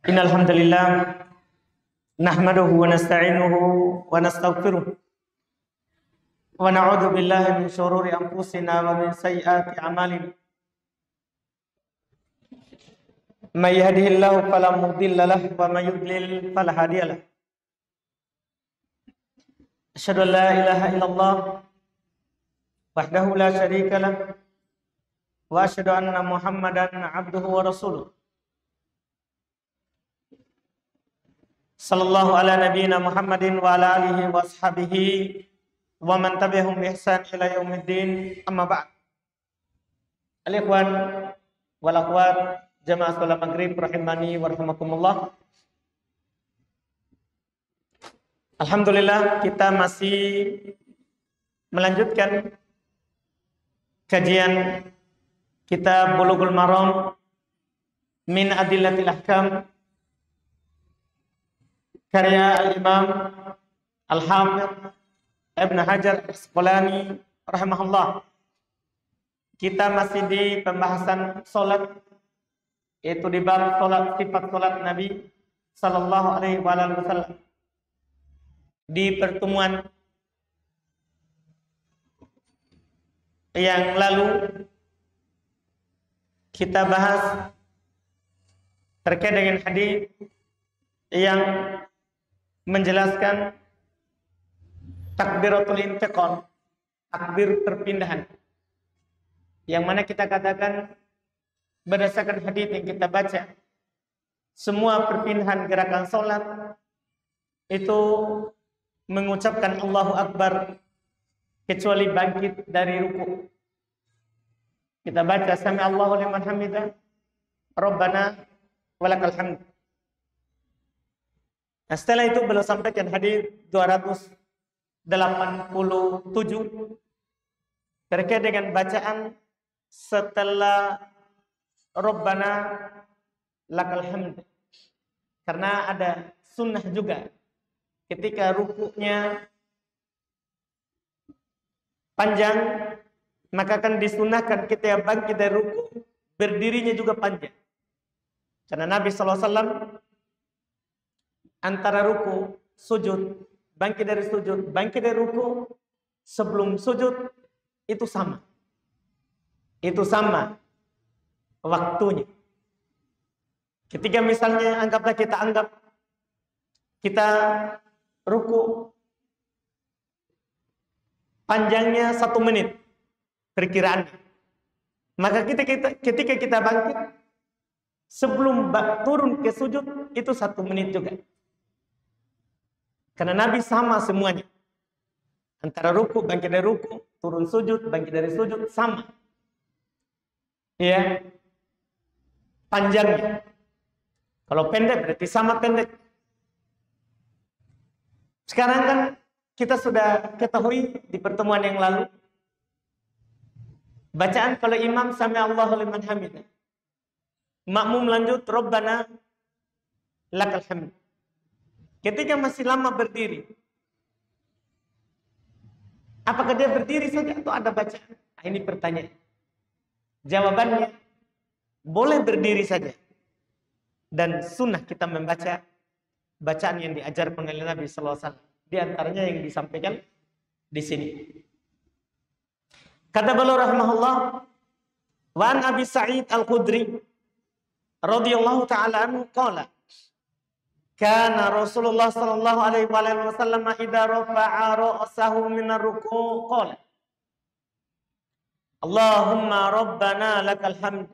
Innal hamdalillah nahmaduhu wa nasta'inuhu wa nastaghfiruh wa na'udzu billahi min shururi anfusina wa min sayyiati a'malina. May yahdihillahu fala mudilla lahu wa may yudlil fala hadiya lahu. Asyhadu an la ilaha illallah wahdahu la syarika lahu wa asyhadu anna Muhammadan 'abduhu wa rasuluh. Sallallahu ala nabiyyina Muhammadin wa ala alihi wa ashabihi wa man tabi'ahum bi ihsan ila yaumiddin, amma ba'd. Al-ikhwan wal akhwat jamaah salat maghrib rahimani wa rahimakumullah. Alhamdulillah, kita masih melanjutkan kajian kitab Bulughul Maram min Adillatil Ahkam karya Al-Imam Al-Hafidz Ibn Hajar Al-Asqalani rahimahullah. Kita masih di pembahasan salat, yaitu di bab salat, sifat salat Nabi sallallahu alaihi wasallam. Di pertemuan yang lalu kita bahas terkait dengan hadis yang menjelaskan takbiratul intiqal, takbir perpindahan, yang mana kita katakan berdasarkan hadis yang kita baca, semua perpindahan gerakan sholat itu mengucapkan Allahu Akbar kecuali bangkit dari ruku. Kita baca sami Allahu liman hamidah, Rabbana walakal hamd. Nah, setelah itu beliau sampaikan hadis 287 terkait dengan bacaan setelah Rabbana lakal hamd. Karena ada sunnah juga ketika rukuknya panjang, maka akan disunahkan kita bangkit dari ruku, berdirinya juga panjang. Karena Nabi SAW antara ruku, sujud, bangkit dari sujud, bangkit dari ruku, sebelum sujud itu sama. Itu sama waktunya. Ketika misalnya anggaplah kita ruku panjangnya 1 menit perkiraan. Maka ketika kita bangkit sebelum turun ke sujud itu 1 menit juga. Karena Nabi sama semuanya. Antara ruku, bangkit dari ruku, turun sujud, bangkit dari sujud, sama. Ya. Panjangnya. Kalau pendek berarti sama pendek. Sekarang kan kita sudah ketahui di pertemuan yang lalu. Bacaan kalau imam sami Allahu liman hamidah. Makmum lanjut Rabbana lakal hamd. Ketika masih lama berdiri, apakah dia berdiri saja atau ada bacaan? Nah, ini pertanyaan. Jawabannya, boleh berdiri saja. Dan sunnah kita membaca bacaan yang diajarkan oleh Nabi SAW. Di antaranya yang disampaikan di sini. Kata beliau rahimahullah, wa an Abi Sa'id Al-Khudri radhiyallahu ta'ala anhu qala, kana Rasulullah sallallahu alaihi wasallam idza rafa'a ra'sahu min ar-ruku' qala Allahumma rabbana lakal hamd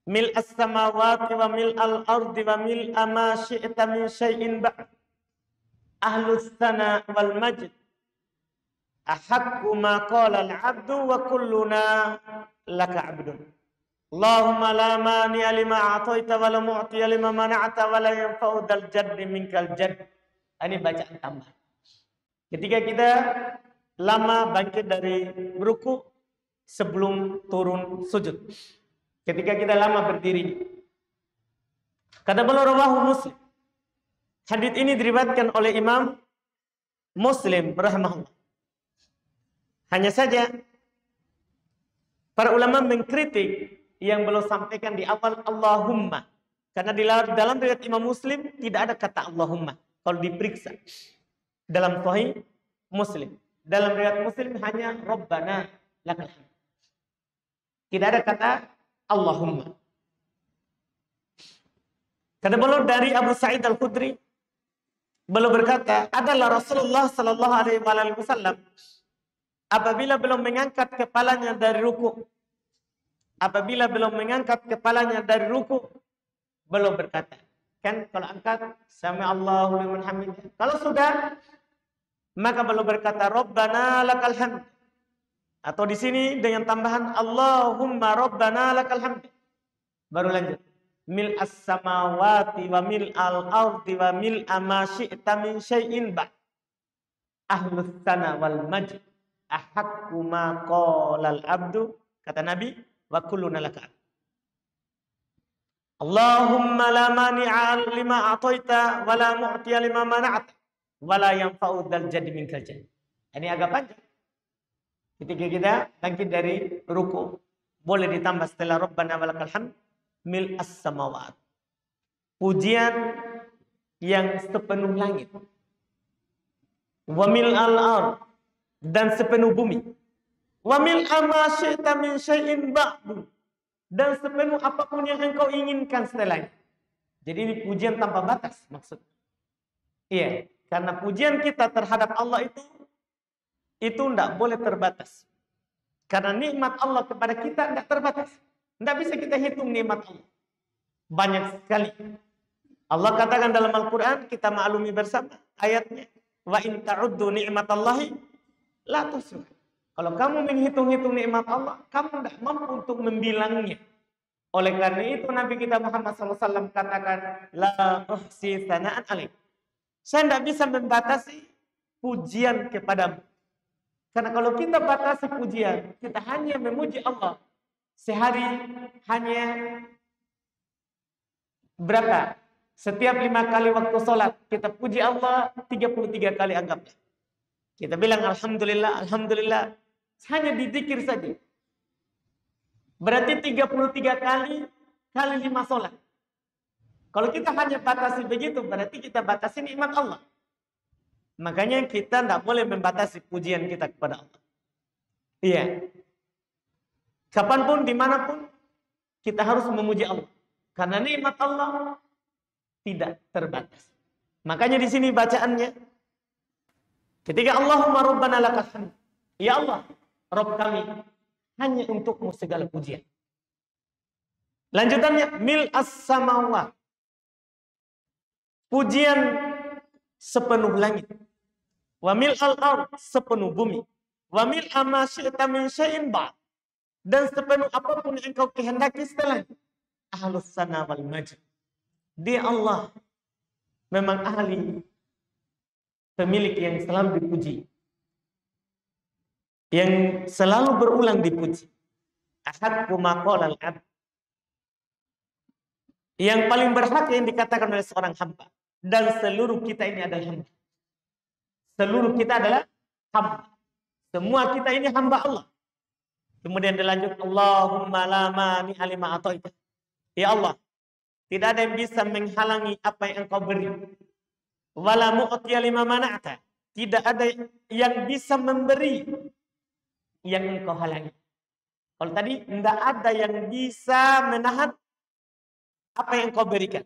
mil as-samawati wa mil al-ardi wa mil ma syi'ta min syai'in ba'd ahlus sana wal majd ahaqqu ma qala al-'abdu wa kulluna laka 'abdun Allahumma la mani'a lima a'taita wa la mu'tiya lima mana'ta wa la yanfa'u dzal jaddi minkal jadd. Ini bacaan tambah. Ketika kita lama bangkit dari ruku sebelum turun sujud. Ketika kita lama berdiri. Kata beliau rawahu Muslim. Hadis ini diriwayatkan oleh Imam Muslim rahimahullah. Hanya saja para ulama mengkritik yang beliau sampaikan di awal Allahumma. Karena dalam riwayat Imam Muslim tidak ada kata Allahumma. Kalau diperiksa dalam Sahih Muslim, dalam riwayat Muslim hanya Rabbana lakal hamd. Tidak ada kata Allahumma. Kata beliau dari Abu Sa'id Al-Khudri, beliau berkata, adalah Rasulullah Sallallahu Alaihi Wasallam apabila belum mengangkat kepalanya dari ruku, beliau berkata, kan kalau angkat sami Allahu liman hamidah. Kalau sudah, maka beliau berkata Rabbana lakal hamd. Atau di sini dengan tambahan Allahumma Rabbana lakal hamd. Baru lanjut. Mil as-samawati wa mil al-ardi wa mil ma syi'ta min syai'in ba'. Ahlus sana wal majd. Ahaqqu ma qala al-abdu. Kata Nabi, wa kulluna laka. Allahumma la mani'a lima a'taita wa la mu'tiya lima mana'ata wa la yanfa'u dzal jaddi minkal jadd. Ini agak panjang. Ketika kita bangkit dari ruku, boleh ditambah setelah Rabbana walakal hamd mil as-samawat. Pujian yang sepenuh langit. Wa mil al-ard, dan sepenuh bumi. Wa mil ma syi'ta min syai'in ba'du, dan sepenuh apapun yang engkau inginkan setelahnya. Jadi ini pujian tanpa batas maksud. Iya, karena pujian kita terhadap Allah itu tidak boleh terbatas. Karena nikmat Allah kepada kita tidak terbatas. Tidak bisa kita hitung nikmat Allah. Banyak sekali. Allah katakan dalam Al-Quran, kita maklumi bersama ayatnya. Wa in ta'uddu ni'matallahi la tuhsuha. Kalau kamu menghitung-hitung nikmat Allah, kamu tidak mampu untuk membilangnya. Oleh karena itu Nabi kita Muhammad SAW katakan, la uhsi tsana'an alaik. Saya tidak bisa membatasi pujian kepadamu. Karena kalau kita batasi pujian, kita hanya memuji Allah. Sehari hanya berapa? Setiap 5 kali waktu sholat, kita puji Allah 33 kali anggapnya. Kita bilang Alhamdulillah, Alhamdulillah. Hanya dizikir saja. Berarti 33 kali 5 sholat. Kalau kita hanya batasi begitu, berarti kita batasi nikmat Allah. Makanya kita tidak boleh membatasi pujian kita kepada Allah. Iya. Kapanpun, dimanapun, kita harus memuji Allah. Karena nikmat Allah tidak terbatas. Makanya di sini bacaannya, ketika Allahumma Rabbana lakal hamd. Ya Allah, Rabb kami, hanya untukmu segala pujian. Lanjutannya, mil as-samawat. Pujian sepenuh langit. Wa mil al-ard, sepenuh bumi. Wa mil ma syi'ta min syai'in ba', dan sepenuh apapun yang engkau kehendaki setelahnya. Ahlus sana wal majd. Dia Allah memang ahli, pemilik yang selalu dipuji, yang selalu berulang dipuji. Ahaqqu ma qala al-'abd, yang paling berhak yang dikatakan oleh seorang hamba. Dan seluruh kita ini adalah hamba. Seluruh kita adalah hamba. Semua kita ini hamba Allah. Kemudian dilanjut, Allahumma la mani'a lima a'taita. Ya Allah, tidak ada yang bisa menghalangi apa yang engkau beri. Wala mu'tiya lima mana'ta. Tidak ada yang bisa memberi yang engkau halangi. Kalau tadi tidak ada yang bisa menahan apa yang engkau berikan.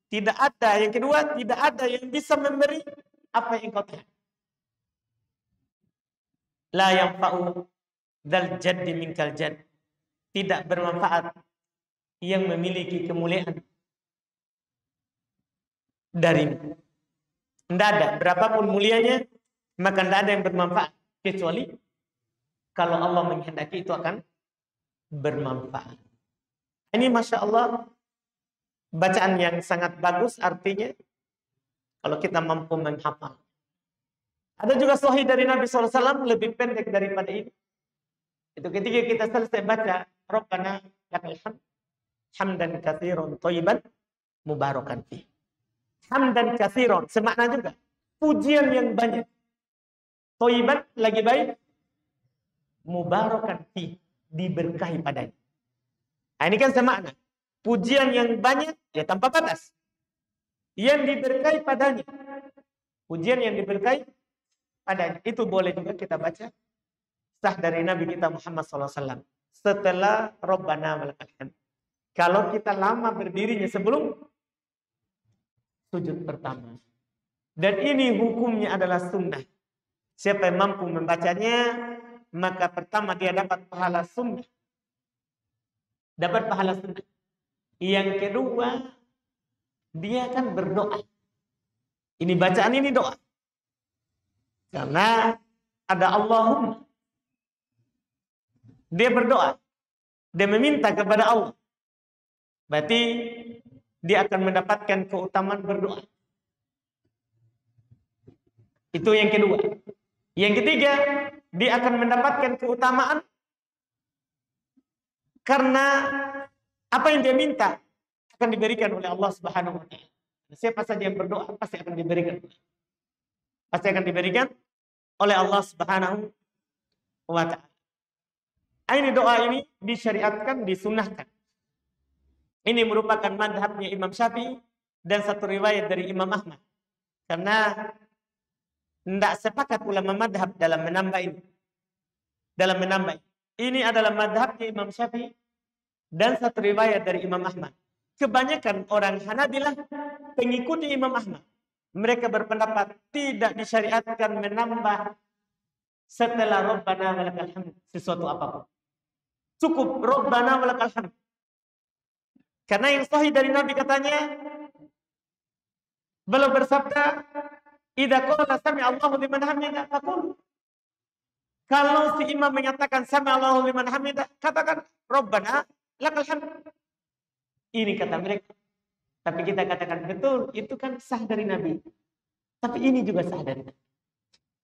Tidak ada. Yang kedua, tidak ada yang bisa memberi apa yang engkau tahan. La yanfa'u dzal jaddi minkal jadd. Tidak bermanfaat yang memiliki kemuliaan darimu. Tidak ada. Berapapun mulianya, maka tidak ada yang bermanfaat. Kecuali kalau Allah menghendaki itu akan bermanfaat. Ini Masya Allah, bacaan yang sangat bagus, artinya kalau kita mampu menghafal. Ada juga sahih dari Nabi SAW lebih pendek daripada ini. Itu ketika kita selesai baca Rabbana lakal hamd hamdan katsiran thayyiban mubarakan fi. Hamdan katsiran semakna juga pujian yang banyak. Thayyiban lagi baik, mubarakan fi, diberkahi padanya. Nah, ini kan semakna. pujian yang banyak, ya tanpa batas. Yang diberkahi padanya. Pujian yang diberkahi padanya. Itu boleh juga kita baca sah dari Nabi kita Muhammad SAW. Setelah Rabbana walakal hamd. Kalau kita lama berdirinya sebelum sujud pertama. Dan ini hukumnya adalah sunnah. Siapa yang mampu membacanya, maka pertama dia dapat pahala sunnah. Dapat pahala sunnah. Yang kedua, dia akan berdoa. Ini bacaan ini doa. Karena ada Allahumma. Dia berdoa. Dia meminta kepada Allah. Berarti dia akan mendapatkan keutamaan berdoa. Itu yang kedua. Yang ketiga, dia akan mendapatkan keutamaan karena apa yang dia minta akan diberikan oleh Allah Subhanahu wa taala. Siapa saja yang berdoa pasti akan diberikan. Pasti akan diberikan oleh Allah Subhanahu wa taala. Ini doa ini disyariatkan, disunahkan. Ini merupakan madhabnya Imam Syafi'i dan satu riwayat dari Imam Ahmad. Karena tidak sepakat ulama madhab dalam menambah ini. Dalam menambah. Ini adalah madhabnya Imam Syafi'i dan satu riwayat dari Imam Ahmad. Kebanyakan orang Hanabilah pengikuti Imam Ahmad. Mereka berpendapat tidak disyariatkan menambah setelah Rabbana walakal hamd sesuatu apapun. Cukup Rabbana walakal hamd. Karena yang sahih dari Nabi katanya, beliau bersabda, "Idza qala sami Allahu liman hamidah faqul." Kalau si imam menyatakan sami Allahu liman hamidah, katakan Rabbana lakal hamd. Ini kata mereka. Tapi kita katakan betul, itu kan sah dari Nabi. Tapi ini juga sah dari Nabi.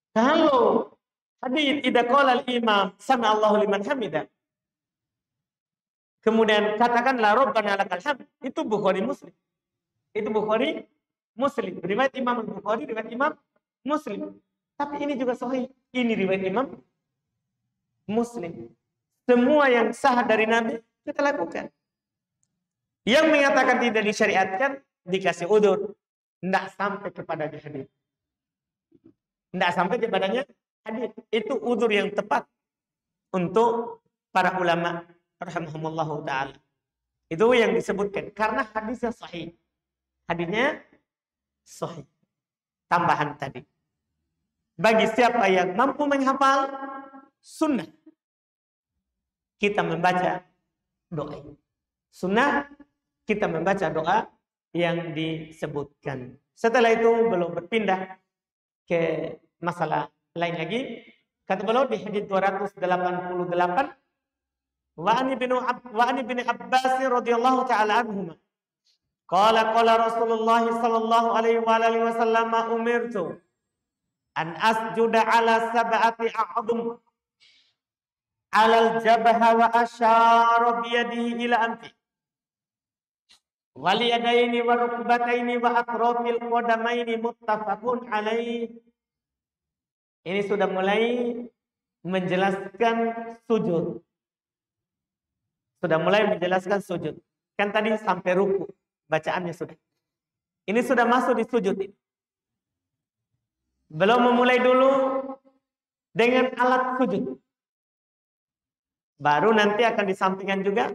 Kalau hadits idza qala al-imam sami Allahu liman hamidah, kemudian katakanlah Rabbana lakal hamd, itu Bukhari Muslim. Itu Bukhari Muslim. Riwayat Imam Bukhari, riwayat Imam Muslim. Tapi ini juga sahih. Ini riwayat Imam Muslim. Semua yang sah dari Nabi kita lakukan. Yang menyatakan tidak disyariatkan dikasih udzur. Tidak sampai kepada hadis. Tidak sampai kepadanya hadis. Itu udzur yang tepat untuk para ulama rahimahumullahu ta'ala. Itu yang disebutkan. Karena hadisnya sahih. Hadisnya sahih. Tambahan tadi. Bagi siapa yang mampu menghafal sunnah, kita membaca doa. Sunnah, kita membaca doa yang disebutkan. Setelah itu belum berpindah ke masalah lain lagi. Kata beliau di hadis 288, wa ani bin Abbas radhiyallahu ta'ala anhuma qala Rasulullah sallallahu alaihi wasallam umirtu an asjuda ala sab'ati a'dhum ala al-jabha wa asyara bi yadihi ila anfi wal yadaini wa rukbataini wa atrafil qadamaini muttafaqun alaihi. Ini sudah mulai menjelaskan sujud. Sudah mulai menjelaskan sujud. Kan tadi sampai ruku. Bacaannya sudah. Ini sudah masuk di sujud. Belum memulai dulu dengan alat sujud. Baru nanti akan disampingkan juga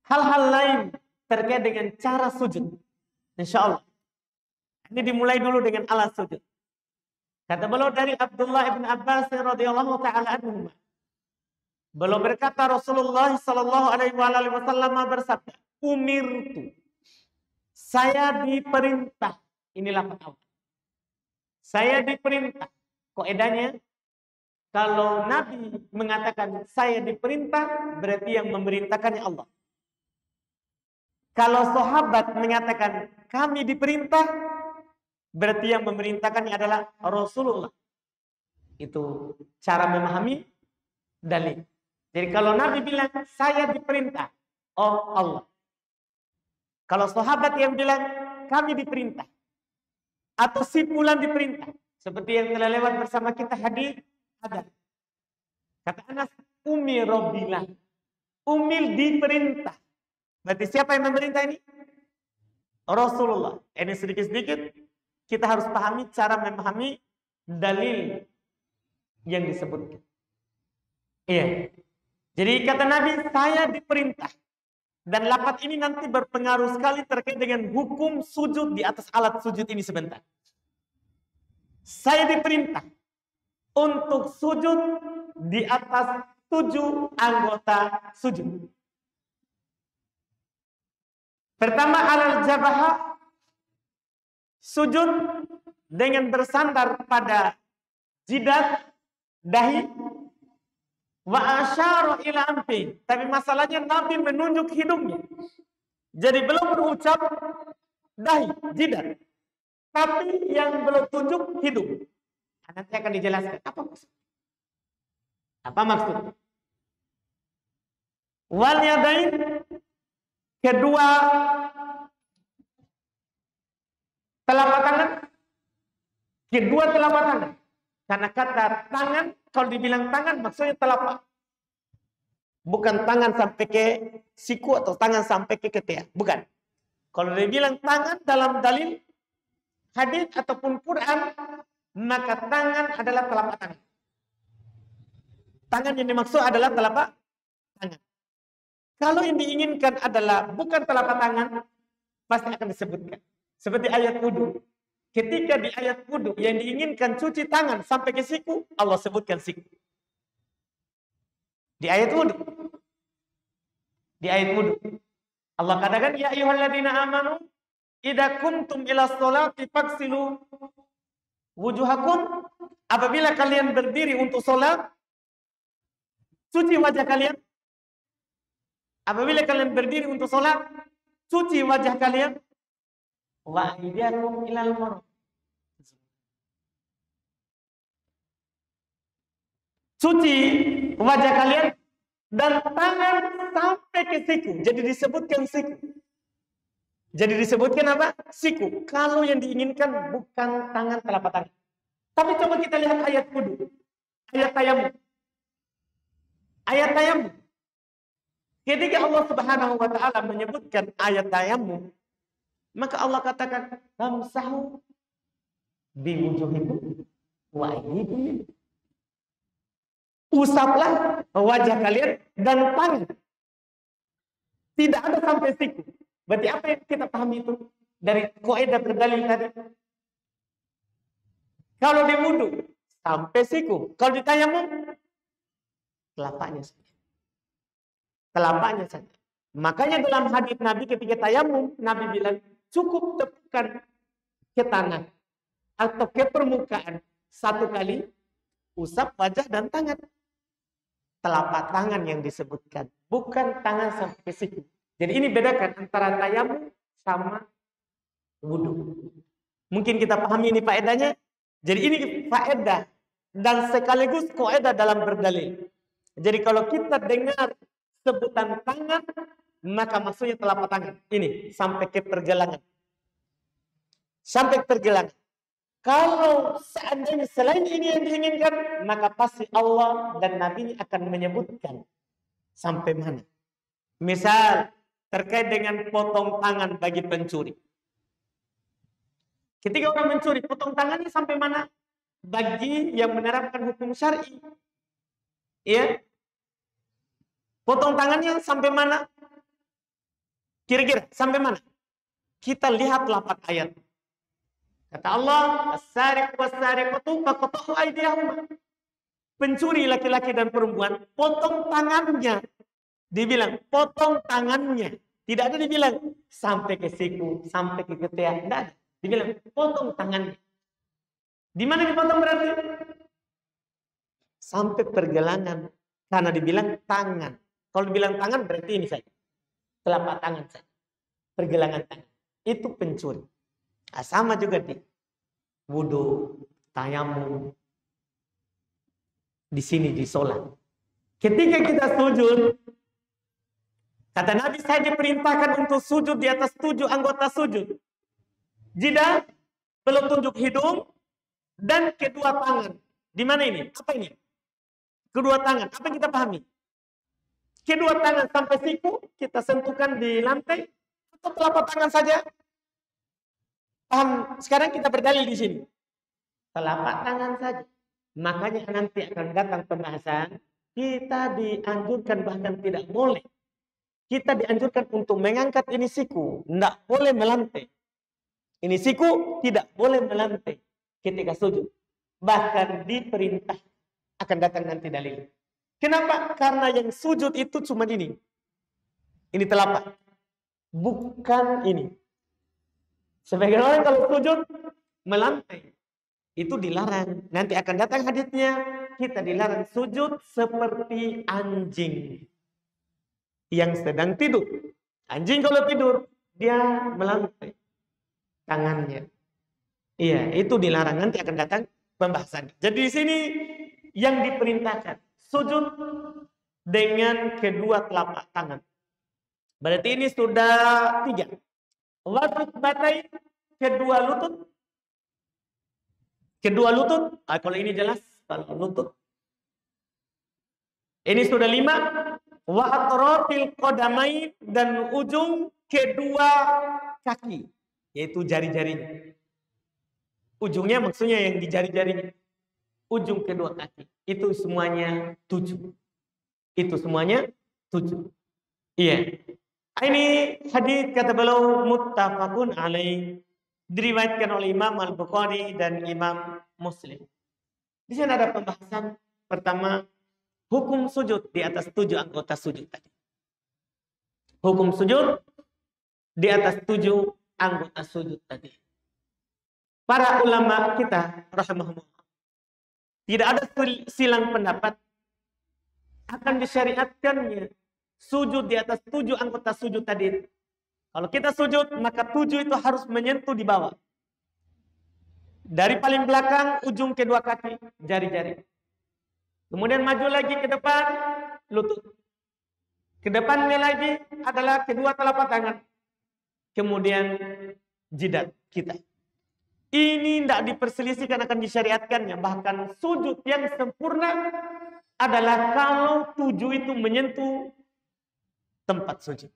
hal-hal lain terkait dengan cara sujud. Insya Allah. Ini dimulai dulu dengan alat sujud. Kata beliau dari Abdullah ibn Abbas radhiyallahu ta'ala anhu. Beliau berkata Rasulullah sallallahu alaihi wasallam bersabda, umirtu. Saya diperintah. Inilah awal. Saya diperintah. Kaidahnya kalau Nabi mengatakan saya diperintah, berarti yang memerintahkannya Allah. Kalau sahabat mengatakan kami diperintah, berarti yang memerintahkannya adalah Rasulullah. Itu cara memahami dalil. Jadi kalau Nabi bilang saya diperintah, oh Allah. Kalau sahabat yang bilang kami diperintah, atau si fulan diperintah, seperti yang telah lewat bersama kita hadis ada. Kata Anas, umi robbilah. Umil diperintah. Berarti siapa yang memerintah ini? Rasulullah. Ini sedikit-sedikit kita harus pahami cara memahami dalil yang disebutkan. Iya. Jadi kata Nabi, saya diperintah. Dan lafaz ini nanti berpengaruh sekali terkait dengan hukum sujud di atas alat sujud ini sebentar. Saya diperintah untuk sujud di atas 7 anggota sujud. Pertama, alal jabahah, sujud dengan bersandar pada jidat, dahi, wa asyara ila anfi. Tapi masalahnya Nabi menunjuk hidungnya. Jadi belum berucap dahi, jidat. Tapi yang belum tunjuk hidung. Nanti akan dijelaskan apa maksud. Apa maksud? Wal yadain, kedua telapak tangan. Kedua telapak tangan. Karena kata tangan, kalau dibilang tangan maksudnya telapak. Bukan tangan sampai ke siku atau tangan sampai ke ketiak. Bukan. Kalau dibilang tangan dalam dalil hadis ataupun Quran, maka tangan adalah telapak tangan. Tangan yang dimaksud adalah telapak tangan. Kalau yang diinginkan adalah bukan telapak tangan, pasti akan disebutkan. Seperti ayat wudu. Ketika di ayat wudu yang diinginkan cuci tangan sampai ke siku, Allah sebutkan siku. Di ayat wudu. Di ayat wudu. Allah katakan, ya ayyuhalladzina amanu idza kuntum ila sholati faghsilu wujuhakum. Apabila kalian berdiri untuk sholat, cuci wajah kalian. Apabila kalian berdiri untuk sholat, cuci wajah kalian. Wa aydiyakum ilal marafiq. Cuci wajah kalian dan tangan sampai ke siku. Jadi disebutkan siku. Jadi disebutkan apa? Siku. Kalau yang diinginkan bukan tangan telapak tangan. Tapi coba kita lihat ayat wudu. Ayat tayamum. Ayat tayamum. Ketika Allah Subhanahu wa taala menyebutkan ayat tayamum, maka Allah katakan, "Famsahu biwujuhikum wa aydikum." Usaplah wajah kalian dan tangan. Tidak ada sampai siku. Berarti apa yang kita pahami itu dari kaidah berdalil tadi? Kalau di wudu sampai siku, kalau di tayamum telapaknya saja. Telapaknya saja. Makanya dalam hadis Nabi ketika tayamum, Nabi bilang cukup tepukan ke tangan atau ke permukaan 1 kali, usap wajah dan tangan. Telapak tangan yang disebutkan, bukan tangan sampai ke siku. Jadi ini bedakan antara tayamum sama wudu. Mungkin kita pahami ini faedahnya. Jadi ini faedah dan sekaligus kaidah dalam berdalil. Jadi kalau kita dengar sebutan tangan, maka maksudnya telapak tangan. Ini sampai ke pergelangan. Sampai pergelangan. Kalau seandainya selain ini yang diinginkan, maka pasti Allah dan Nabi akan menyebutkan sampai mana. Misal terkait dengan potong tangan bagi pencuri. Ketika orang mencuri, potong tangannya sampai mana? Bagi yang menerapkan hukum syar'i. Ya. Potong tangannya sampai mana? Kira-kira sampai mana? Kita lihat lafaz ayat. Kata Allah, as-sariq was-sariqatu faqta'u aydiyahuma. Pencuri laki-laki dan perempuan, potong tangannya. Dibilang potong tangannya. Tidak ada dibilang sampai ke siku, sampai ke ketiak. Tidak ada. Dibilang potong tangannya. Di mana dipotong berarti? Sampai pergelangan. Karena dibilang tangan. Kalau dibilang tangan berarti ini saja. Telapak tangan saja. Pergelangan tangan. Itu pencuri. Nah, sama juga di wudu, tayamum. Di sini di sholat. Ketika kita sujud, kata Nabi, saya diperintahkan untuk sujud di atas 7 anggota sujud. Jidat, belum tunjuk hidung, dan kedua tangan. Di mana ini? Apa ini? Kedua tangan. Apa yang kita pahami? Kedua tangan sampai siku kita sentuhkan di lantai atau telapak tangan saja. Paham? Sekarang kita berdalil di sini. Telapak tangan saja. Makanya nanti akan datang pembahasan. Kita dianjurkan bahkan tidak boleh. Kita dianjurkan untuk mengangkat ini siku. Tidak boleh melantai. Ini siku tidak boleh melantai ketika sujud. Bahkan diperintah. Akan datang nanti dalil. Kenapa? Karena yang sujud itu cuma ini. Ini telapak. Bukan ini. Sebagian orang kalau sujud melantai. Itu dilarang. Nanti akan datang hadisnya. Kita dilarang sujud seperti anjing yang sedang tidur. Anjing kalau tidur, dia melantai tangannya. Iya, itu dilarang. Nanti akan datang pembahasan. Jadi di sini yang diperintahkan sujud dengan kedua telapak tangan. Berarti ini sudah 3. Lutut batai, kedua lutut. Kedua lutut, kalau ini jelas, kalau lutut. Ini sudah 5. Wa atrafil qadamain, dan ujung kedua kaki, yaitu jari-jarinya. Ujungnya maksudnya yang di jari-jarinya. Ujung kedua kaki. Itu semuanya 7. Itu semuanya 7. Iya. Ini hadis kata beliau muttafaqun alaih. Diriwayatkan oleh Imam Al-Bukhari dan Imam Muslim. Di sini ada pembahasan pertama, hukum sujud di atas 7 anggota sujud tadi. Hukum sujud di atas 7 anggota sujud tadi. Para ulama kita rahimahumullah, tidak ada silang pendapat akan disyariatkannya sujud di atas 7 anggota sujud tadi. Kalau kita sujud, maka 7 itu harus menyentuh di bawah. Dari paling belakang, ujung kedua kaki, jari-jari. Kemudian maju lagi ke depan, lutut. Ke depannya lagi adalah kedua telapak tangan. Kemudian jidat kita. Ini tidak diperselisihkan akan disyariatkannya. Bahkan sujud yang sempurna adalah kalau 7 itu menyentuh tempat sujud.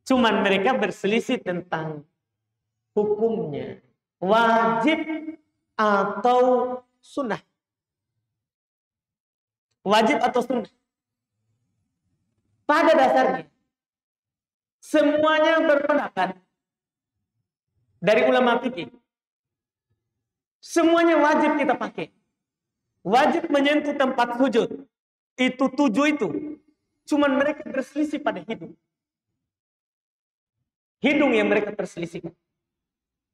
Cuman mereka berselisih tentang hukumnya. Wajib atau sunnah. Wajib atau sunnah. Pada dasarnya, semuanya berpendapat dari ulama fikih. Semuanya wajib kita pakai. Wajib menyentuh tempat sujud. Itu 7 itu. Cuman mereka berselisih pada hidung. Hidung yang mereka perselisihkan.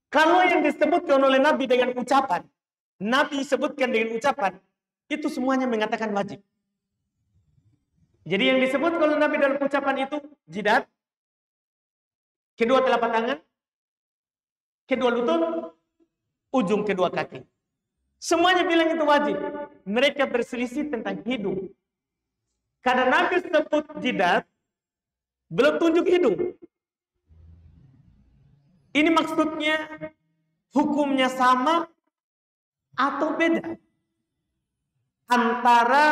Kalau yang disebutkan oleh Nabi dengan ucapan, Nabi sebutkan dengan ucapan, itu semuanya mengatakan wajib. Jadi yang disebut oleh Nabi dalam ucapan itu, jidat, kedua telapak tangan, kedua lutut, ujung kedua kaki. Semuanya bilang itu wajib. Mereka berselisih tentang hidung. Karena Nabi sebut jidat, belum tunjuk hidung. Ini maksudnya hukumnya sama atau beda antara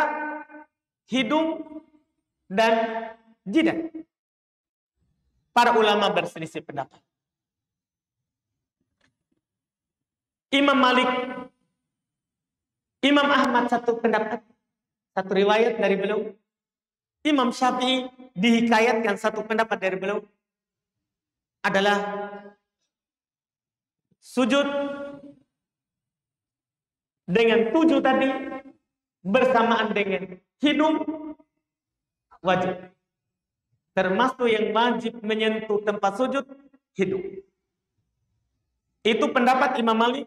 hidung dan jidat. Para ulama berselisih pendapat. Imam Malik, Imam Ahmad satu pendapat, satu riwayat dari beliau. Imam Syafi'i dihikayatkan satu pendapat dari beliau adalah sujud dengan 7 tadi bersamaan dengan hidung wajib. Termasuk yang wajib menyentuh tempat sujud hidung. Itu pendapat Imam Malik.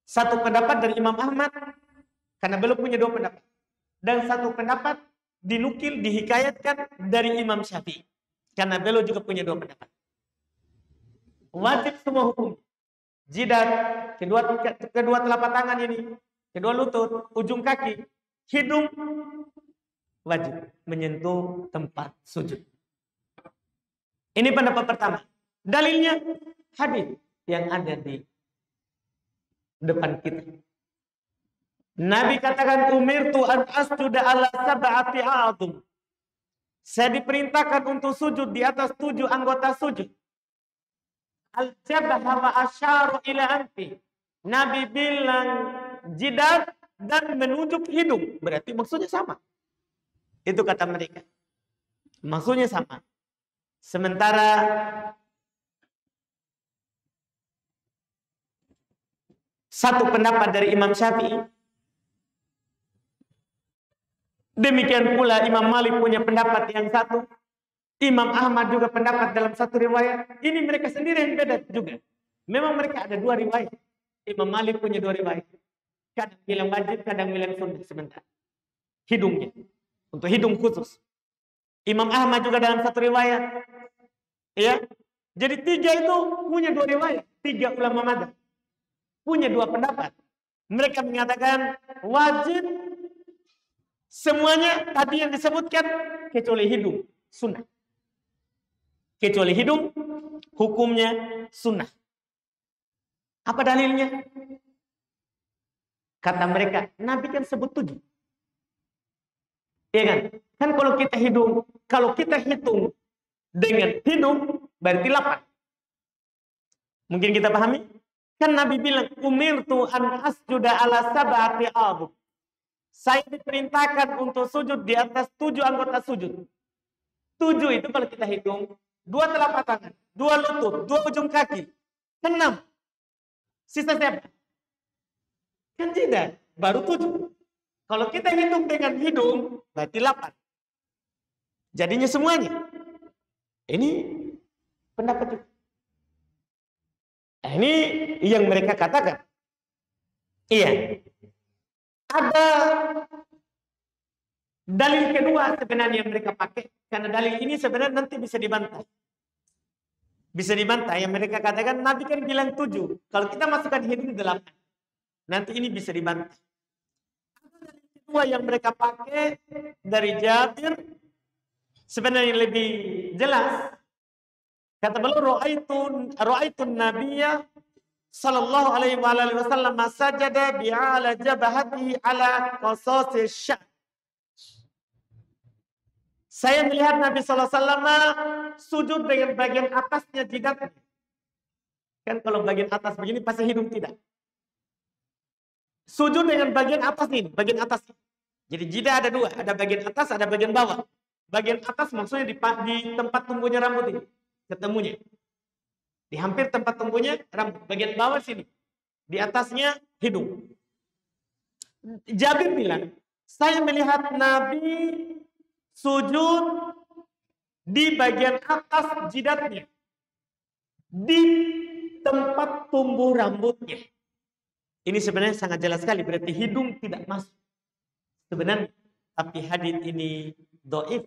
Satu pendapat dari Imam Ahmad, karena beliau punya 2 pendapat. Dan satu pendapat dinukil, dihikayatkan dari Imam Syafi'i, karena beliau juga punya 2 pendapat. Wajib semua hukum. Jidat, kedua telapak tangan ini, kedua lutut, ujung kaki, hidung, wajib menyentuh tempat sujud. Ini pendapat pertama. Dalilnya hadis yang ada di depan kita. Nabi katakan umirtu an asjuda ala sab'ati a'dhum. Saya diperintahkan untuk sujud di atas 7 anggota sujud. Al-jabha wa asyara ila anfi. Nabi bilang jidat dan menunjuk hidung. Berarti maksudnya sama. Itu kata mereka. Maksudnya sama. Sementara satu pendapat dari Imam Syafi'i, demikian pula Imam Malik punya pendapat yang satu, Imam Ahmad juga pendapat dalam satu riwayat. Ini mereka sendiri yang beda juga. Memang mereka ada 2 riwayat. Imam Malik punya 2 riwayat. Kadang bilang wajib, kadang bilang sunnah. Sebentar. Hidungnya. Untuk hidung khusus. Imam Ahmad juga dalam satu riwayat. Ya. Jadi 3 itu punya 2 riwayat. 3 ulama madzhab punya 2 pendapat. Mereka mengatakan wajib semuanya tadi yang disebutkan kecuali hidung, sunnah. Kecuali hidung, hukumnya sunnah. Apa dalilnya? Kata mereka, Nabi kan sebut 7. Iya kan? Kan kalau kita hitung dengan hidung, berarti 8. Mungkin kita pahami? Kan Nabi bilang, umirtu an asjuda ala sab'ati a'dhum. Saya diperintahkan untuk sujud di atas 7 anggota sujud. 7 itu kalau kita hitung, 2 telapak tangan, 2 lutut, 2 ujung kaki. 6. Sisa siapa? Kan tidak, baru 7. Kalau kita hitung dengan hidung, berarti 8. Jadinya semuanya. Ini pendapat juga. Ini yang mereka katakan. Iya. Ada dalil kedua sebenarnya yang mereka pakai. Karena dalil ini sebenarnya nanti bisa dibantah. Bisa dibantah. Yang mereka katakan, Nabi kan bilang 7. Kalau kita masukkan hidung 8. Nanti ini bisa dibantah. Ada dalil kedua yang mereka pakai dari Jabir. Sebenarnya lebih jelas. Kata beliau, ra'aitun nabiyya sallallahu alaihi wasallam sajada bi'ala jabhatihi ala qasasi sya'r. Saya melihat Nabi sallallahu alaihi wasallam sujud dengan bagian atasnya jidatnya. Kan kalau bagian atas begini pasti hidung tidak. Sujud dengan bagian atas ini, bagian atas. Jadi jidat ada 2, ada bagian atas, ada bagian bawah. Bagian atas maksudnya di tempat tumbuhnya rambut ini. Ketemunya di hampir tempat tumbuhnya rambut, bagian bawah sini, di atasnya hidung. Jabir bilang, saya melihat Nabi sujud di bagian atas jidatnya, di tempat tumbuh rambutnya. Ini sebenarnya sangat jelas sekali, berarti hidung tidak masuk sebenarnya. Tapi hadis ini dhaif.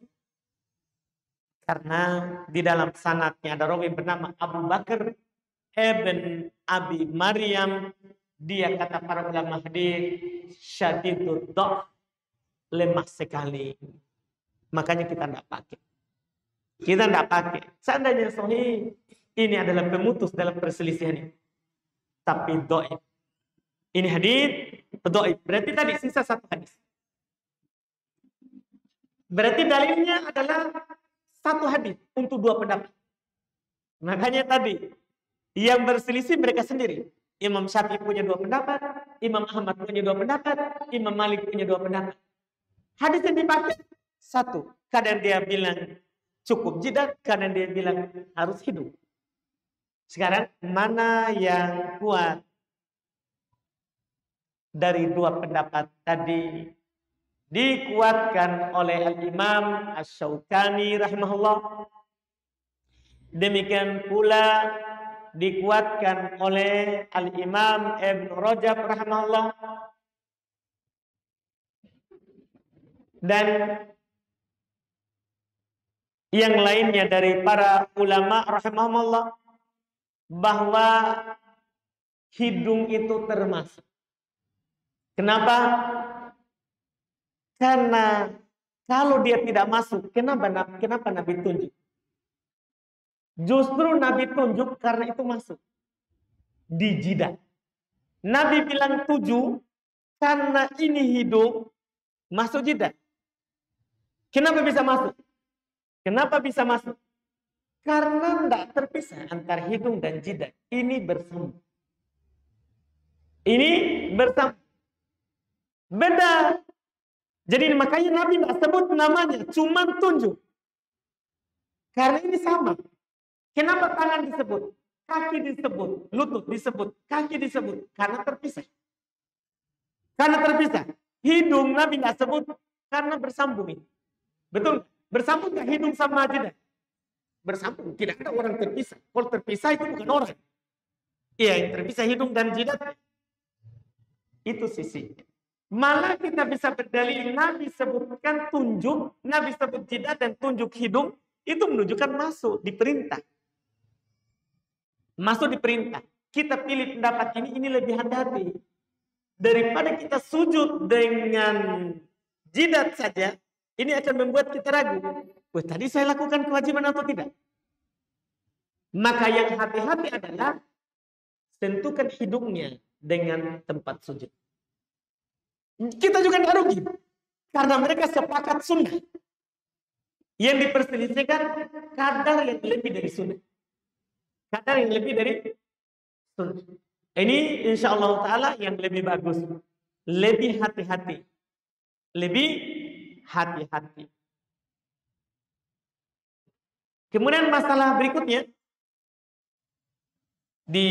Karena di dalam sanadnya ada rawi bernama Abu Bakar ibn Abi Maryam. Dia kata para ulama hadis syadidud dhaf, lemah sekali. Makanya kita tidak pakai. Kita tidak pakai. Seandainya sahih, ini adalah pemutus dalam perselisihan ini. Tapi dhaif. Ini hadis dhaif. Berarti tadi sisa 1 hadis. Berarti dalilnya adalah 1 hadis untuk 2 pendapat. Makanya tadi yang berselisih mereka sendiri. Imam Syafi'i punya 2 pendapat, Imam Ahmad punya 2 pendapat, Imam Malik punya 2 pendapat. Hadis yang dipakai 1, kadang dia bilang cukup jidat, kadang dia bilang harus hidung. Sekarang mana yang kuat dari 2 pendapat tadi? Dikuatkan oleh Al-Imam Asy-Syaukani rahimahullah. Demikian pula dikuatkan oleh Al-Imam Ibn Rajab rahimahullah. Dan yang lainnya dari para ulama rahimahullah, bahwa hidung itu termasuk. Kenapa? Karena kalau dia tidak masuk, kenapa Nabi tunjuk? Justru Nabi tunjuk karena itu masuk di jidat. Nabi bilang 7 karena ini hidung masuk jidat. Kenapa bisa masuk? Kenapa bisa masuk? Karena tidak terpisah antara hidung dan jidat. Ini bersambung. Ini bersambung. Beda. Jadi makanya Nabi tidak sebut namanya, cuma tunjuk. Karena ini sama. Kenapa tangan disebut? Kaki disebut, lutut disebut, kaki disebut. Karena terpisah. Karena terpisah. Hidung Nabi tidak sebut karena bersambung ini. Betul? Bersambung nggak hidung sama jidat? Bersambung. Tidak ada orang terpisah. Kalau terpisah itu bukan orang. Iya, yang terpisah hidung dan jidat. Itu sisi. Malah kita bisa berdalil Nabi sebutkan tunjuk, Nabi sebut jidat dan tunjuk hidung, itu menunjukkan masuk, diperintah. Masuk diperintah. Kita pilih pendapat ini lebih hati-hati. Daripada kita sujud dengan jidat saja, ini akan membuat kita ragu. Wah, tadi saya lakukan kewajiban atau tidak? Maka yang hati-hati adalah tentukan hidungnya dengan tempat sujud. Kita juga tidak rugi. Karena mereka sepakat sunnah. Yang diperselisihkan kadar yang lebih dari sunnah. Kadar yang lebih dari sunnah. Ini insya Allah Ta'ala yang lebih bagus. Lebih hati-hati. Lebih hati-hati. Kemudian masalah berikutnya. Di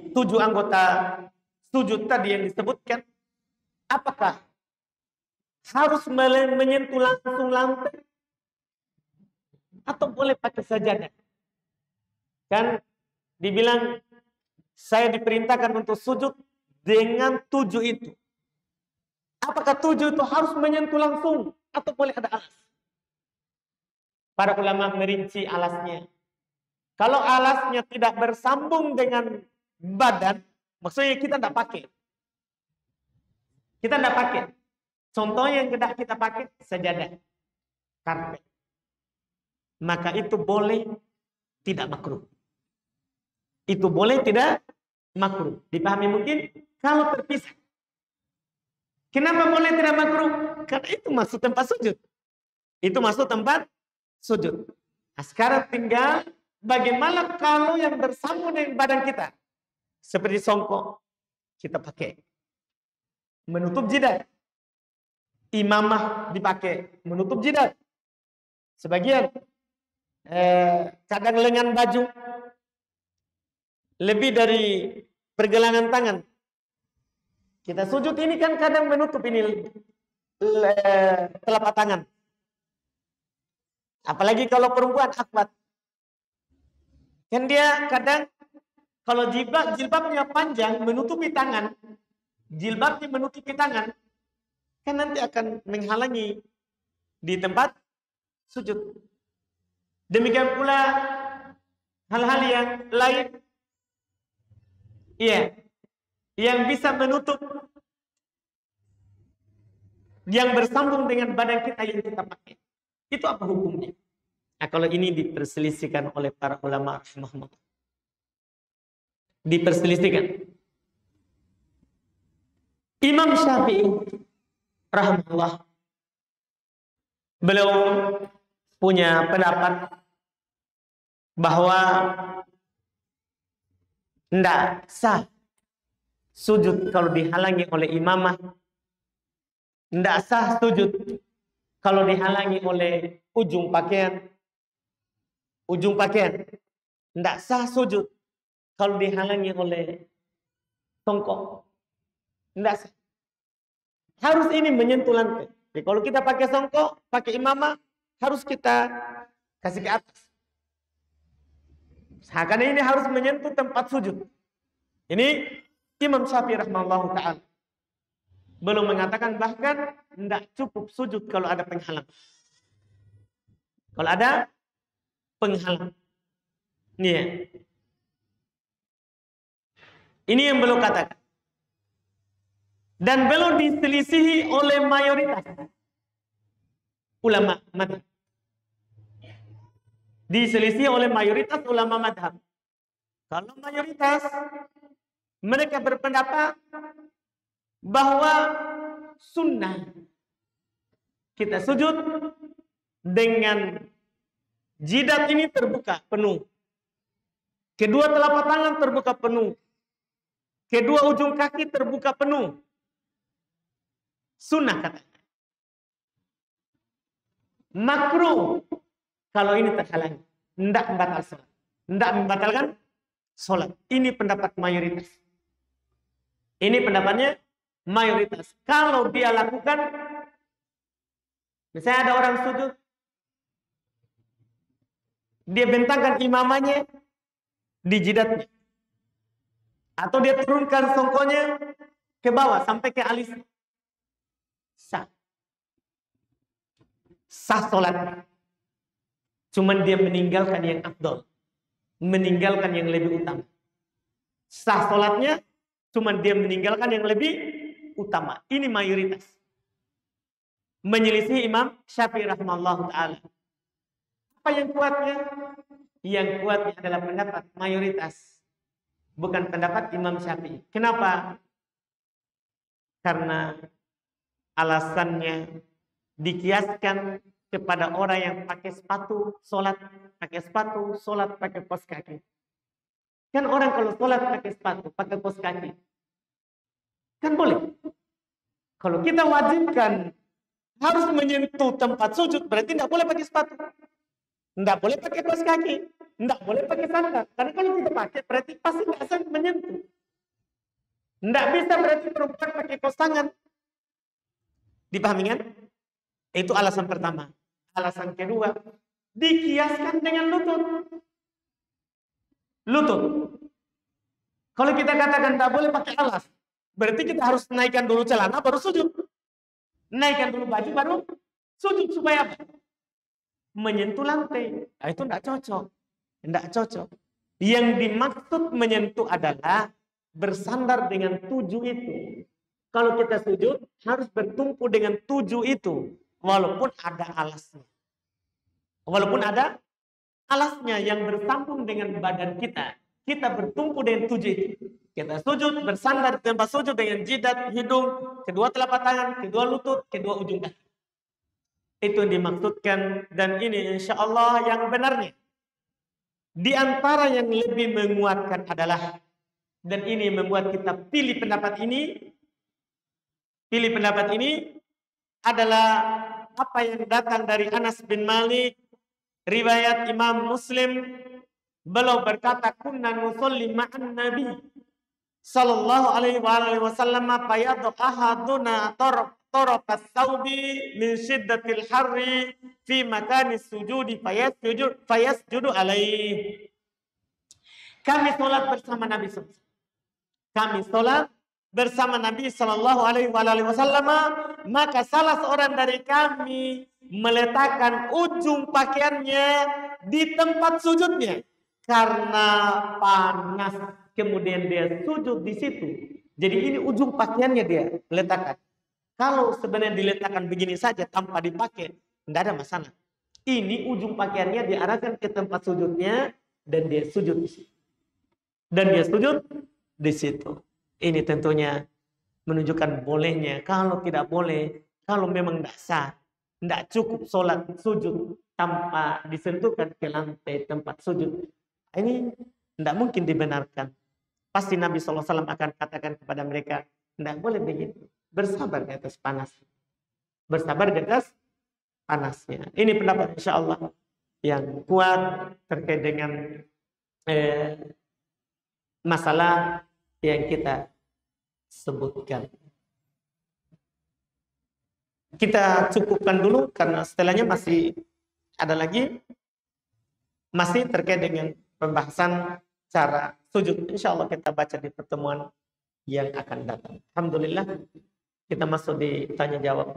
7 anggota sujud tadi yang disebutkan. Apakah harus menyentuh langsung lantai? Atau boleh pakai sajadah? Kan dibilang saya diperintahkan untuk sujud dengan 7 itu. Apakah 7 itu harus menyentuh langsung? Atau boleh ada alas? Para ulama merinci alasnya. Kalau alasnya tidak bersambung dengan badan, maksudnya kita tidak pakai. Kita tidak pakai. Contoh yang kita pakai sajadah, karpet. Maka itu boleh tidak makruh. Itu boleh tidak makruh. Dipahami mungkin kalau terpisah. Kenapa boleh tidak makruh? Karena itu masuk tempat sujud. Itu masuk tempat sujud. Nah, sekarang tinggal bagaimana kalau yang bersambung dengan badan kita. Seperti songkok. Kita pakai. Menutup jidat. Imamah dipakai. Menutup jidat. Sebagian. Kadang lengan baju. Lebih dari pergelangan tangan. Kita sujud ini kan kadang menutup ini telapak tangan. Apalagi kalau perempuan akhwat. Kan dia kadang kalau jilbabnya panjang menutupi tangan. Jilbabnya menutupi tangan. Kan nanti akan menghalangi di tempat sujud. Demikian pula hal-hal yang lain. Iya. Yang bisa menutup. Yang bersambung dengan badan kita yang kita pakai. Itu apa hukumnya? Nah, kalau ini diperselisihkan oleh para ulama rahimahullah. Diperselisihkan. Imam Syafi'i rahimahullah, beliau punya pendapat bahwa tidak sah sujud kalau dihalangi oleh imamah. Tidak sah sujud kalau dihalangi oleh ujung pakaian. Ujung pakaian. Tidak sah sujud kalau dihalangi oleh songkok. Tidak sah. Harus ini menyentuh lantai. Jadi kalau kita pakai songkok, pakai imamah, harus kita kasih ke atas. Karena ini harus menyentuh tempat sujud. Ini Imam Syafi'i rahimahullah ta'ala. Belum mengatakan bahkan tidak cukup sujud kalau ada penghalang. Kalau ada penghalang. Nih. Ini yang belum katakan. Dan belum diselisihi oleh mayoritas ulama madhab. Diselisihi oleh mayoritas ulama madhab. Kalau mayoritas mereka berpendapat bahwa sunnah kita sujud dengan jidat ini terbuka penuh, kedua telapak tangan terbuka penuh, kedua ujung kaki terbuka penuh. Sunnah katanya. Makruh kalau ini terhalangi, tidak membatalkan sholat. Tidak membatalkan sholat. Ini pendapat mayoritas. Ini pendapatnya mayoritas. Kalau dia lakukan, misalnya ada orang sujud, dia bentangkan imamannya di jidatnya, atau dia turunkan songkonya ke bawah sampai ke alisnya, sah. Sah sholatnya. Cuman dia meninggalkan yang afdol, meninggalkan yang lebih utama. Sah sholatnya, cuman dia meninggalkan yang lebih utama. Ini mayoritas. Menyelisih Imam Syafi'i rahimahullah ta'ala. Apa yang kuatnya? Yang kuatnya adalah pendapat mayoritas, bukan pendapat Imam Syafi'i. Kenapa? Karena alasannya dikiaskan kepada orang yang pakai sepatu sholat, pakai kos kaki. Kan orang kalau sholat pakai sepatu, pakai kos kaki, kan boleh. Kalau kita wajibkan harus menyentuh tempat sujud, berarti tidak boleh pakai sepatu, tidak boleh pakai kos kaki, tidak boleh pakai sandal. Karena kalau kita pakai, berarti pasti tidak akan menyentuh. Tidak bisa berarti perempuan pakai kos tangan. Dipahami kan? Itu alasan pertama. Alasan kedua, dikiaskan dengan lutut. Lutut. Kalau kita katakan tidak boleh pakai alas, berarti kita harus naikkan dulu celana baru sujud. Naikkan dulu baju baru sujud, supaya apa? Menyentuh lantai. Nah, itu tidak cocok. Tidak cocok. Yang dimaksud menyentuh adalah bersandar dengan tujuh itu. Kalau kita sujud harus bertumpu dengan tujuh itu, walaupun ada alasnya. Walaupun ada alasnya yang bersambung dengan badan kita. Kita bertumpu dengan tujuh itu. Kita sujud, bersandar di tempat sujud dengan jidat, hidung, kedua telapak tangan, kedua lutut, kedua ujung kaki. Itu yang dimaksudkan, dan ini insya Allah yang benarnya. Di antara yang lebih menguatkan adalah, dan ini membuat kita pilih pendapat ini adalah apa yang datang dari Anas bin Malik, riwayat Imam Muslim. Beliau berkata, kunna nusolli ma'an Nabi sallallahu alaihi wasallam fayadu ahaduna tarakas saubi min syiddatil harri fi makani sujudi fayasjudu alaihi. Kami sholat bersama Nabi SAW. Sallallahu Alaihi Wasallam, maka salah seorang dari kami meletakkan ujung pakaiannya di tempat sujudnya karena panas. Kemudian dia sujud di situ. Jadi ini ujung pakaiannya dia letakkan. Kalau sebenarnya diletakkan begini saja tanpa dipakai, tidak ada masalah. Ini ujung pakaiannya diarahkan ke tempat sujudnya dan dia sujud di situ. Ini tentunya menunjukkan bolehnya. Kalau tidak boleh, kalau memang tidak sah, tidak cukup sholat sujud tanpa disentuhkan ke lantai tempat sujud, ini tidak mungkin dibenarkan. Pasti Nabi SAW akan katakan kepada mereka, tidak boleh begitu. Bersabar di atas panas. Bersabar di atas panasnya. Ini pendapat insya Allah yang kuat terkait dengan masalah yang kita sebutkan. Kita cukupkan dulu karena setelahnya masih ada lagi, masih terkait dengan pembahasan cara sujud. Insya Allah kita baca di pertemuan yang akan datang. Alhamdulillah, kita masuk di tanya jawab.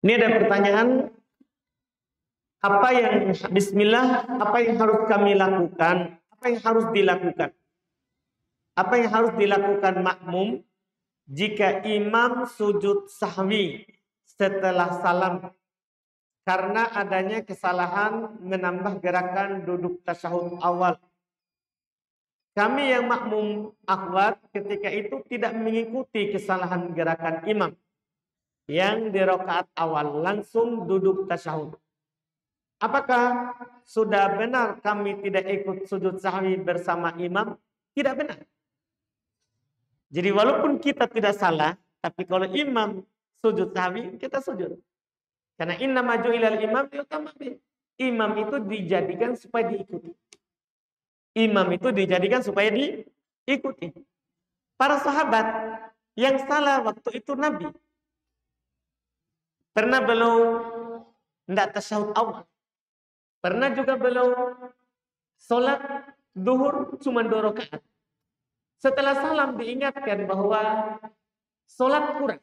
Ini ada pertanyaan apa yang bismillah, apa yang harus kami lakukan, apa yang harus dilakukan. Apa yang harus dilakukan makmum jika imam sujud sahwi setelah salam karena adanya kesalahan menambah gerakan duduk tasyahud awal. Kami yang makmum akhwat ketika itu tidak mengikuti kesalahan gerakan imam yang di rakaat awal langsung duduk tasyahud. Apakah sudah benar kami tidak ikut sujud sahwi bersama imam? Tidak benar. Jadi walaupun kita tidak salah, tapi kalau imam sujud sahwi, kita sujud. Karena inna maju ilal imam diutama. Imam itu dijadikan supaya diikuti. Imam itu dijadikan supaya diikuti. Para sahabat yang salah waktu itu Nabi. Pernah beliau tidak tasyahud awal. Pernah juga beliau sholat duhur cuma 2 rakaat. Setelah salam diingatkan bahwa sholat kurang.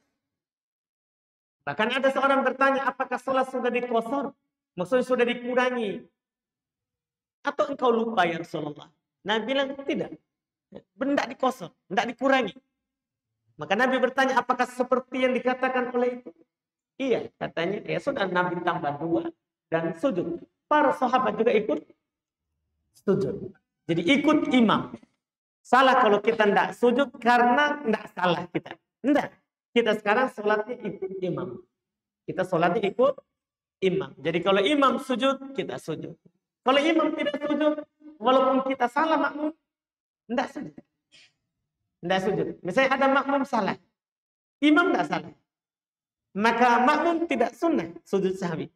Bahkan ada seorang bertanya, apakah sholat sudah dikosor? Maksudnya sudah dikurangi. Atau engkau lupa ya Rasulullah? Nabi bilang tidak. Tidak dikosor, tidak dikurangi. Maka Nabi bertanya, apakah seperti yang dikatakan oleh itu? Iya, katanya. Ya sudah, Nabi tambah 2 dan sujud. Para sahabat juga ikut sujud. Jadi ikut imam. Salah kalau kita tidak sujud karena tidak salah kita. Tidak. Kita sekarang sholatnya ikut imam. Kita sholatnya ikut imam. Jadi kalau imam sujud, kita sujud. Kalau imam tidak sujud, walaupun kita salah makmum, tidak sujud. Tidak sujud. Misalnya ada makmum salah. Imam tidak salah. Maka makmum tidak sunnah sujud sahwi.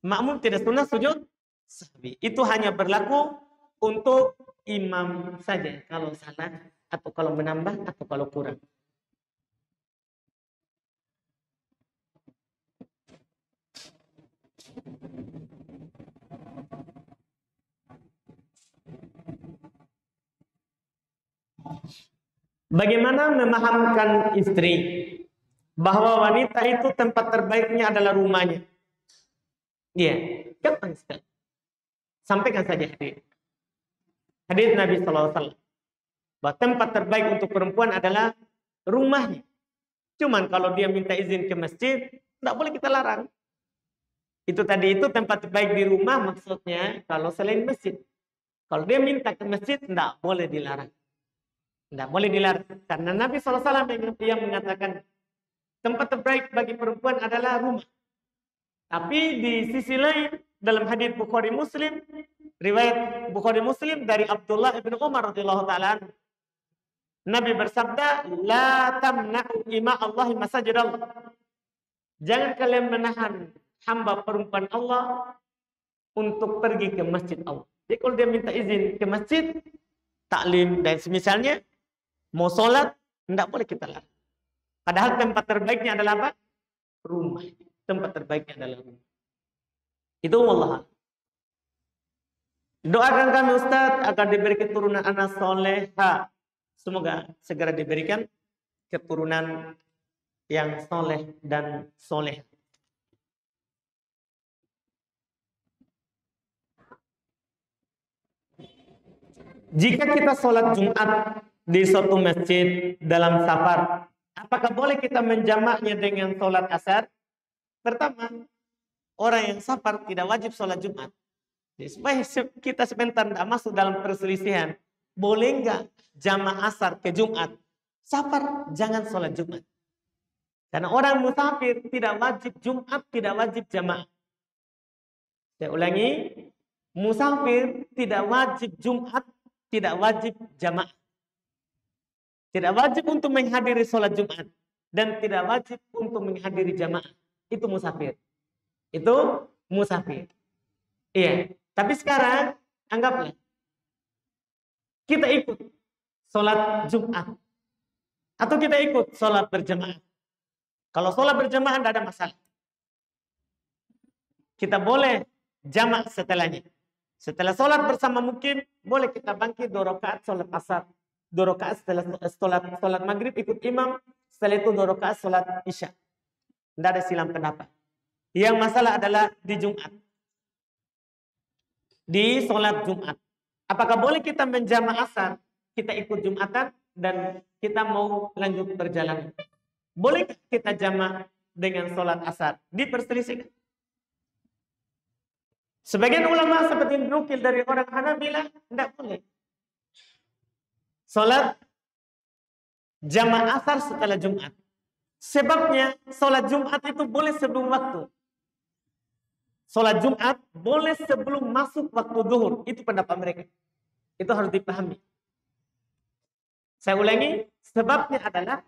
Makmum tidak sunnah sujud sahwi. Itu hanya berlaku untuk imam saja kalau salah atau kalau menambah atau kalau kurang. Bagaimana memahamkan istri bahwa wanita itu tempat terbaiknya adalah rumahnya? Iya, gampang sekali. Sampaikan saja hadis Nabi SAW. Bahwa tempat terbaik untuk perempuan adalah rumahnya. Cuman kalau dia minta izin ke masjid, tidak boleh kita larang. Itu tadi itu tempat terbaik di rumah maksudnya kalau selain masjid. Kalau dia minta ke masjid, tidak boleh dilarang. Tidak boleh dilarang. Karena Nabi SAW yang mengatakan tempat terbaik bagi perempuan adalah rumah. Tapi di sisi lain, dalam hadis Bukhari Muslim, riwayat Bukhari Muslim dari Abdullah ibn Umar radhiyallahu ta'ala, Nabi bersabda, la tamna'u ima Allahi masajid Allah. Jangan kalian menahan hamba perempuan Allah untuk pergi ke masjid Allah. Jadi kalau dia minta izin ke masjid, taklim dan semisalnya, mau sholat, tidak boleh kita larang. Padahal tempat terbaiknya adalah apa? Rumah. Tempat terbaiknya adalah rumah. Itu Allah. Doakan kami Ustaz agar diberi keturunan anak soleha. Semoga segera diberikan keturunan yang soleh dan soleh. Jika kita sholat Jumat di suatu masjid dalam safar, apakah boleh kita menjamaknya dengan sholat asar? Pertama, orang yang safar tidak wajib sholat Jumat. Jadi, supaya kita sebentar tidak masuk dalam perselisihan, boleh nggak jamak asar ke Jumat? Safar jangan sholat Jumat. Karena orang musafir tidak wajib Jumat, tidak wajib jamaah. Saya ulangi, musafir tidak wajib Jumat, tidak wajib jamaah. Tidak wajib untuk menghadiri sholat Jumat. Dan tidak wajib untuk menghadiri jamaah. Itu musafir. Itu musafir. Iya. Tapi sekarang, anggaplah. Kita ikut sholat Jumat. Atau kita ikut sholat berjamaah. Kalau sholat berjamaah tidak ada masalah. Kita boleh jamak setelahnya. Setelah sholat bersama mungkin, boleh kita bangkit 2 rakaat sholat asar. 2 rakaat setelah sholat maghrib ikut imam. Setelah itu 2 rakaat sholat isya. Tidak ada silang pendapat. Yang masalah adalah di Jumat. di sholat Jumat. Apakah boleh kita menjama asar, kita ikut Jumatan, dan kita mau lanjut perjalanan? Boleh kita jama dengan sholat asar? Diperselisihkan. Sebagian ulama seperti dinukil dari orang Hanabilah, tidak boleh. Sholat jama asar setelah Jumat. Sebabnya sholat Jumat itu boleh sebelum waktu. Sholat Jumat boleh sebelum masuk waktu zuhur. Itu pendapat mereka. Itu harus dipahami. Saya ulangi, sebabnya adalah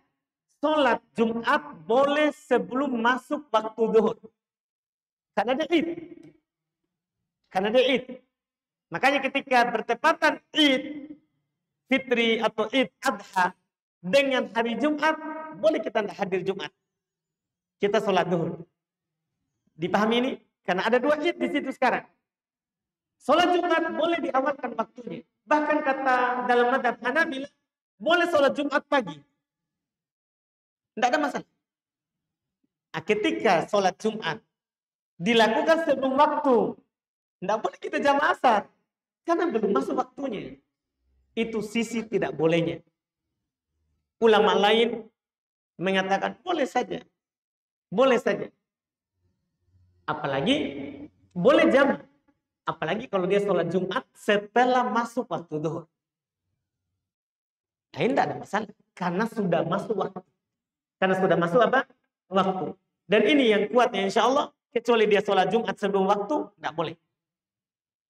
sholat Jumat boleh sebelum masuk waktu zuhur. Karena dia Id. Karena dia Id. Makanya ketika bertepatan Id Fitri atau Id Adha dengan hari Jumat, boleh kita tidak hadir Jumat. Kita sholat zuhur. Dipahami ini? Karena ada dua Id di situ sekarang. Sholat Jumat boleh diawalkan waktunya. Bahkan kata dalam madhab Hanabilah, boleh sholat Jumat pagi. Tidak ada masalah. Nah, ketika sholat Jumat dilakukan sebelum waktu, tidak boleh kita jamaah asar. Karena belum masuk waktunya. Itu sisi tidak bolehnya. Ulama lain mengatakan boleh saja. Boleh saja. Apalagi boleh jam. Apalagi kalau dia sholat Jumat setelah masuk waktu zuhur. Nah, ini tidak ada masalah. Karena sudah masuk waktu. Karena sudah masuk apa? Waktu. Dan ini yang kuatnya insya Allah. Kecuali dia sholat Jumat sebelum waktu, tidak boleh.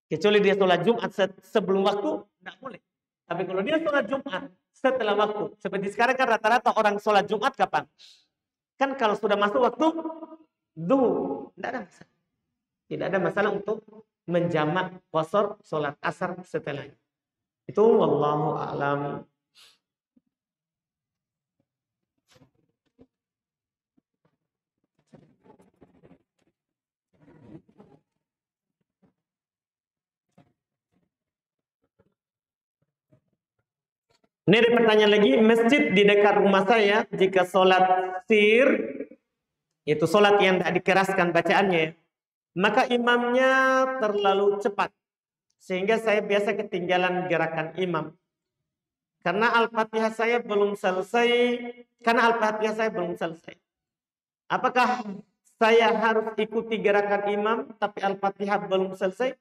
Kecuali dia sholat Jumat sebelum waktu, tidak boleh. Tapi kalau dia sholat Jumat setelah waktu. Seperti sekarang kan rata-rata orang sholat Jumat kapan? Kan kalau sudah masuk waktu zuhur, tidak ada masalah. Tidak ada masalah untuk menjamak qasar sholat asar setelahnya. Itu wallahu a'lam. Ini ada pertanyaan lagi, masjid di dekat rumah saya jika sholat sir, yaitu sholat yang tidak dikeraskan bacaannya, maka imamnya terlalu cepat. Sehingga saya biasa ketinggalan gerakan imam. Karena Al-Fatihah saya belum selesai. Apakah saya harus ikuti gerakan imam tapi Al-Fatihah belum selesai?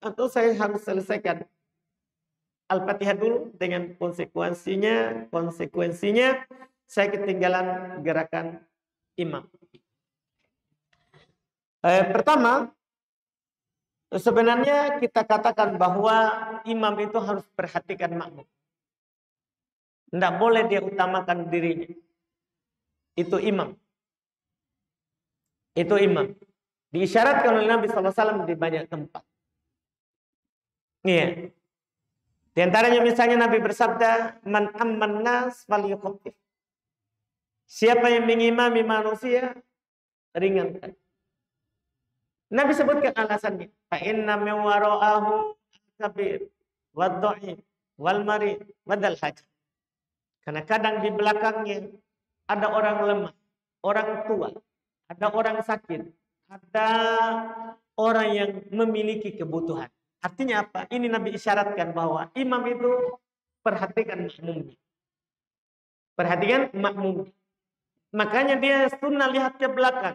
Atau saya harus selesaikan Al-Fatihah dulu dengan konsekuensinya saya ketinggalan gerakan imam. Pertama, sebenarnya kita katakan bahwa imam itu harus perhatikan makmum. Tidak boleh dia utamakan dirinya. Itu imam. Itu imam. Diisyaratkan oleh Nabi SAW di banyak tempat. Iya. Di antaranya misalnya Nabi bersabda, "Man amman nas falyukhaffif." Siapa yang mengimami manusia, ringankan. Nabi sebutkan alasannya, "Fa inna min wara'ahu kabir wad-dha'if wal marid wadal hajj." Karena kadang di belakangnya ada orang lemah, orang tua, ada orang sakit, ada orang yang memiliki kebutuhan. Artinya apa? Ini Nabi isyaratkan bahwa imam itu perhatikan makmumnya. Perhatikan makmumnya. Makanya dia sunnah lihat ke belakang.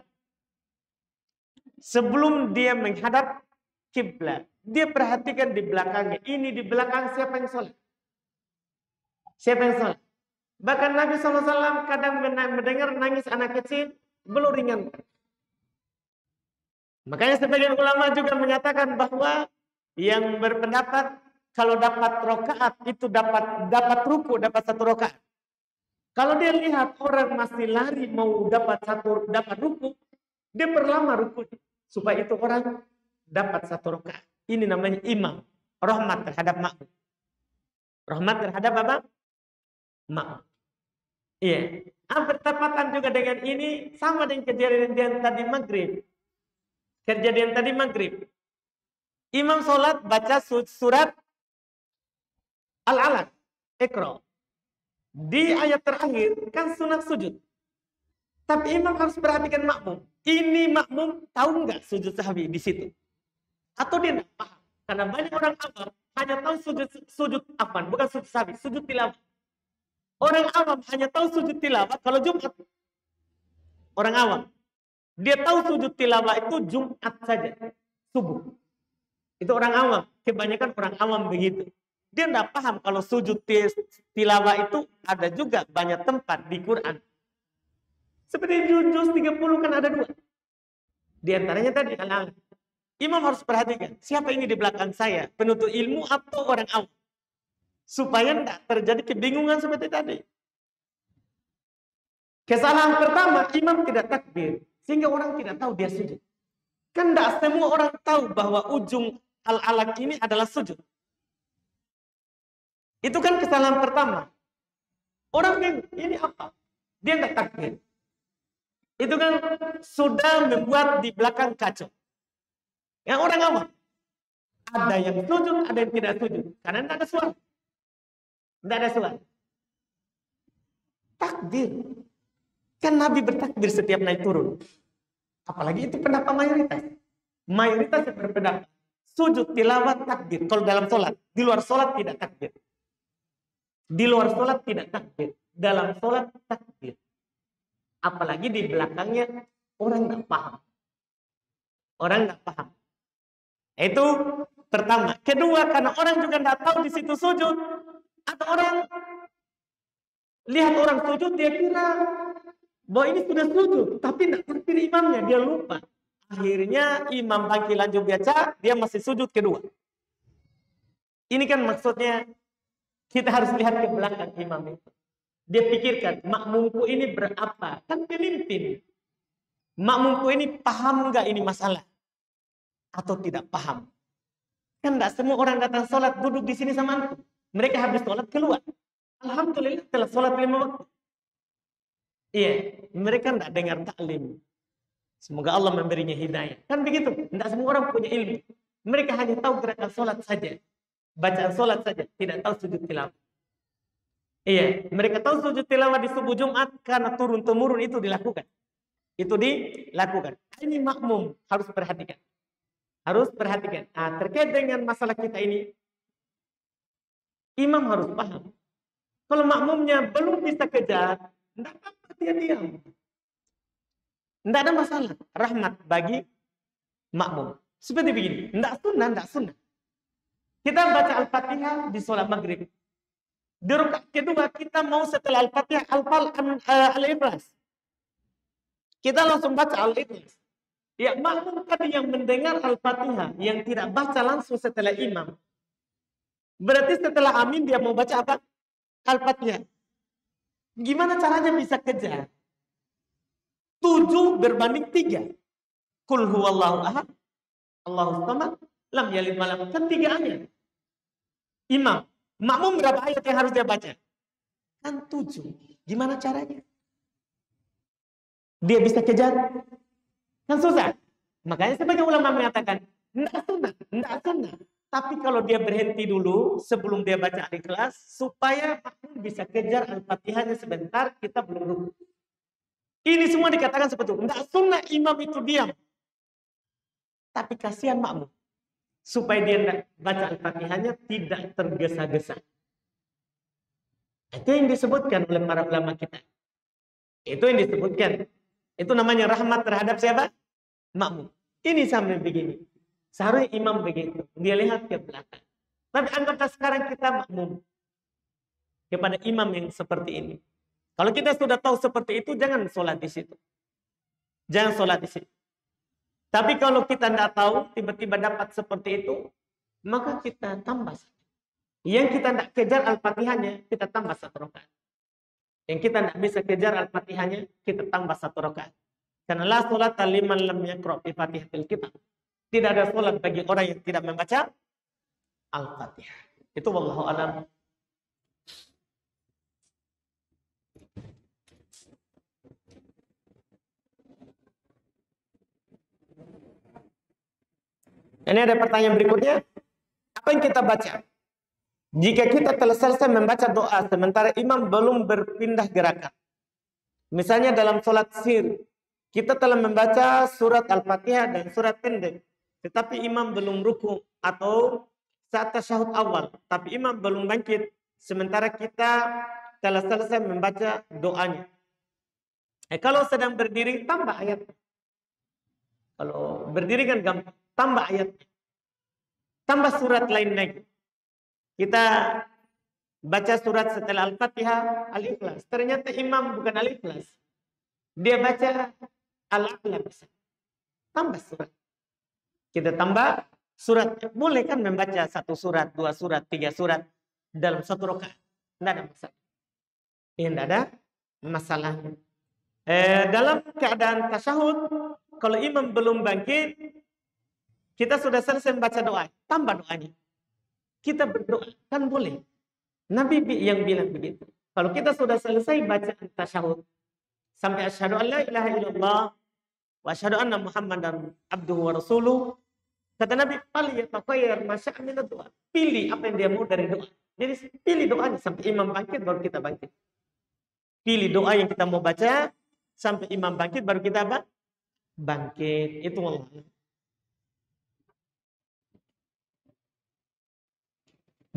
Sebelum dia menghadap kiblat, dia perhatikan di belakangnya. Ini di belakang siapa yang sholat? Siapa yang sholat? Bahkan Nabi SAW kadang mendengar nangis anak kecil, belum ringankan. Makanya sebagian ulama juga menyatakan bahwa yang berpendapat kalau dapat rokaat itu dapat ruku, dapat satu rokaat. Kalau dia lihat orang masih lari mau dapat ruku, dia perlama ruku supaya itu orang dapat satu rokaat. Ini namanya imam, rahmat terhadap makmum. Rahmat terhadap apa? Makmum. Iya. Bertepatan juga dengan ini sama dengan kejadian tadi maghrib. Kejadian tadi maghrib. Imam sholat baca surat Al-Alaq, Iqra. Di ayat terakhir kan sunat sujud. Tapi imam harus perhatikan makmum. Ini makmum tahu nggak sujud sahwi di situ? Atau dia tidak paham? Karena banyak orang awam hanya tahu sujud afan, bukan sujud sahwi, sujud tilawah. Orang awam hanya tahu sujud tilawah kalau Jumat. Orang awam. Dia tahu sujud tilawah itu Jumat saja. Subuh. Itu orang awam. Kebanyakan orang awam begitu. Dia tidak paham kalau sujud tilawah itu ada juga banyak tempat di Quran. Seperti juz 30 kan ada 2. Di antaranya tadi al-alam. Imam harus perhatikan, siapa ini di belakang saya? Penuntut ilmu atau orang awam? Supaya tidak terjadi kebingungan seperti tadi. Kesalahan pertama, imam tidak takbir. Sehingga orang tidak tahu dia sujud. Kan tidak semua orang tahu bahwa ujung al-alaq ini adalah sujud. Itu kan kesalahan pertama. Orang bingung, ini apa? Dia tidak takbir. Itu kan sudah membuat di belakang kacau. Yang orang awam. Ada yang sujud, ada yang tidak sujud. Karena tidak ada suara. Tidak ada suara. Takbir. Kan Nabi bertakbir setiap naik turun. Apalagi itu pendapat mayoritas. Mayoritas yang berpendapat. Sujud, tilawat, takbir. Kalau dalam sholat. Di luar sholat tidak takbir. Di luar sholat tidak takbir. Dalam sholat takbir. Apalagi di belakangnya orang tidak paham. Orang tidak paham. Itu pertama. Kedua, karena orang juga tidak tahu di situ sujud. Atau orang lihat orang sujud, dia kira bahwa ini sudah sujud. Tapi tidak takbir imamnya, dia lupa. Akhirnya imam bangkit lanjut baca, dia masih sujud kedua. Ini kan maksudnya kita harus lihat ke belakang imam itu. Dia pikirkan, makmumku ini berapa? Kan pemimpin. Makmumku ini paham nggak ini masalah? Atau tidak paham? Kan tidak semua orang datang sholat duduk di sini sama antum. Mereka habis sholat keluar. Alhamdulillah telah sholat 5 waktu. Iya, mereka tidak dengar taklim. Semoga Allah memberinya hidayah. Kan begitu. Tidak semua orang punya ilmu. Mereka hanya tahu gerakan sholat saja. Bacaan sholat saja. Tidak tahu sujud tilawah. Iya, mereka tahu sujud tilawah di subuh Jumat karena turun-temurun itu dilakukan. Itu dilakukan. Ini makmum harus perhatikan. Harus perhatikan. Nah, terkait dengan masalah kita ini, imam harus paham. Kalau makmumnya belum bisa kejar, tidak apa-apa dia diam. Tidak ada masalah. Rahmat bagi makmum. Seperti begini. Tidak sunnah. Kita baca Al-Fatihah di sholat maghrib. Di rakaat kedua kita mau setelah Al-Fatihah Al-Ikhlas. Kita langsung baca Al-Ikhlas. Ya, makmum tadi yang mendengar Al-Fatihah yang tidak baca langsung setelah imam. Berarti setelah amin dia mau baca apa? Al-Fatihah. Gimana caranya bisa kejar? 7 berbanding 3. Qul huwallahu ahad. Allahus samad. Lam yalid walam. Kan 3 ayat. Imam. Makmum berapa ayat yang harus dia baca? Kan 7. Gimana caranya? Dia bisa kejar? Kan susah. Makanya sebagian ulama mengatakan, tidak sunnah. Tapi kalau dia berhenti dulu sebelum dia baca Al-Ikhlas, supaya makmum bisa kejar Al-Fatihahnya sebentar, kita belum rukuk. Ini semua dikatakan seperti itu. Tidak sunnah imam itu diam. Tapi kasihan makmum. Supaya dia baca Al-Fatihahnya tidak tergesa-gesa. Itu yang disebutkan oleh para ulama kita. Itu yang disebutkan. Itu namanya rahmat terhadap siapa? Makmum. Ini sampai begini. Seharusnya imam begitu. Dia lihat ke belakang. Tapi anggaplah sekarang kita makmum kepada imam yang seperti ini. Kalau kita sudah tahu seperti itu, jangan sholat di situ. Jangan sholat di situ. Tapi kalau kita tidak tahu, tiba-tiba dapat seperti itu, maka kita tambah. Yang kita tidak kejar Al-Fatihahnya, kita tambah 1 rakaat. Yang kita tidak bisa kejar Al-Fatihahnya, kita tambah 1 rakaat. Karena la sholata liman lam yaqra' bi Fatihatil Kitab. Tidak ada sholat bagi orang yang tidak membaca Al-Fatihah. Itu wallahu a'lam. Ini ada pertanyaan berikutnya. Apa yang kita baca? Jika kita telah selesai membaca doa sementara imam belum berpindah gerakan. Misalnya dalam sholat sir, kita telah membaca surat Al-Fatihah dan surat pendek. tetapi imam belum ruku, atau saat tasyahud awal, tapi imam belum bangkit, sementara kita telah selesai membaca doanya. Kalau sedang berdiri, tambah ayat. Kalau berdiri kan gampang, tambah ayat. Tambah surat lain lagi. Kita baca surat setelah Al-Fatihah, Al-Ikhlas. Ternyata imam bukan Al-Ikhlas. Dia baca Al-A'la. Tambah surat. Kita tambah surat. Boleh kan membaca 1 surat, 2 surat, 3 surat dalam 1 rakaat. Tidak ada masalah. Tidak ada masalah. Dalam keadaan tasyahud, kalau imam belum bangkit, kita sudah selesai membaca doa, tambah doanya. Kita berdoa, kan boleh. Nabi yang bilang begitu. Kalau kita sudah selesai baca tasyahud, sampai asyhadu an la ilaha illallah wa asyhadu anna Muhammadan abduhu wa rasuluh, kata Nabi, "Falyataqayyar masya'a min doa." Pilih apa yang dia mau dari doa. Jadi pilih doanya sampai imam bangkit baru kita bangkit. Pilih doa yang kita mau baca sampai imam bangkit baru kita apa? Bangkit. Itu Allah.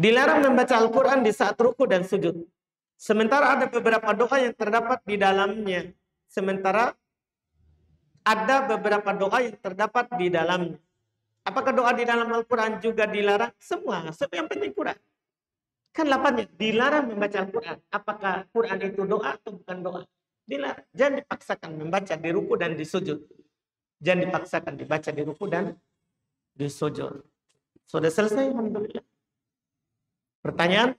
Dilarang membaca Al-Quran di saat ruku dan sujud. Sementara ada beberapa doa yang terdapat di dalamnya. Apakah doa di dalam Al-Quran juga dilarang? Semua yang penting Quran. Kan lapangnya, dilarang membaca Al-Quran. Apakah Quran itu doa atau bukan doa? Dilarang. Jangan dipaksakan membaca di ruku dan di sujud. Jangan dipaksakan dibaca di ruku dan di sujud. Sudah selesai, alhamdulillah. Pertanyaan?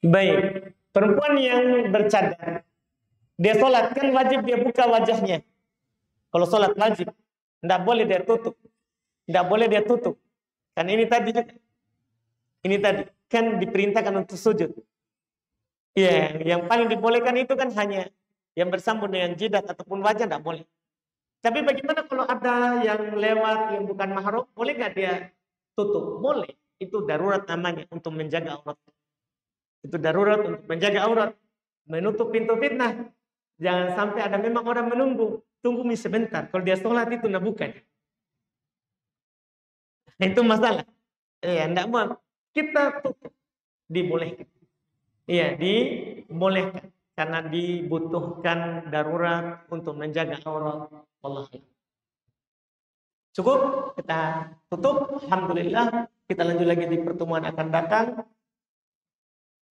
Baik. Perempuan yang bercadar, dia sholat, kan wajib dia buka wajahnya. Kalau sholat wajib, tidak boleh dia tutup. Tidak boleh dia tutup. Kan ini tadi juga. Ini tadi, kan diperintahkan untuk sujud. Iya, yang paling dibolehkan itu kan hanya yang bersambung dengan jidat ataupun wajah, tidak boleh. Tapi bagaimana kalau ada yang lewat yang bukan mahram, boleh nggak dia tutup? Boleh. Itu darurat namanya untuk menjaga aurat. Itu darurat untuk menjaga aurat. Menutup pintu fitnah. Jangan sampai ada memang orang menunggu. Tunggu sebentar. Kalau dia sholat itu nak bukan. Itu masalah. Iya, enggak mau. Kita tutup. Dibolehkan. Iya, dibolehkan. Karena dibutuhkan darurat untuk menjaga aurat. Allah. Cukup, kita tutup. Alhamdulillah. Kita lanjut lagi di pertemuan akan datang.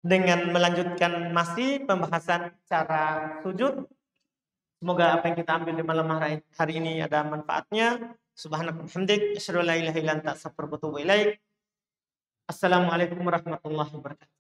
Dengan melanjutkan masih pembahasan cara sujud. Semoga apa yang kita ambil di malam hari ini ada manfaatnya. Subhanallah, hamdik, asyhadu an la ilaha illa anta, astaghfiruka wa atubu ilaik. Assalamualaikum warahmatullahi wabarakatuh.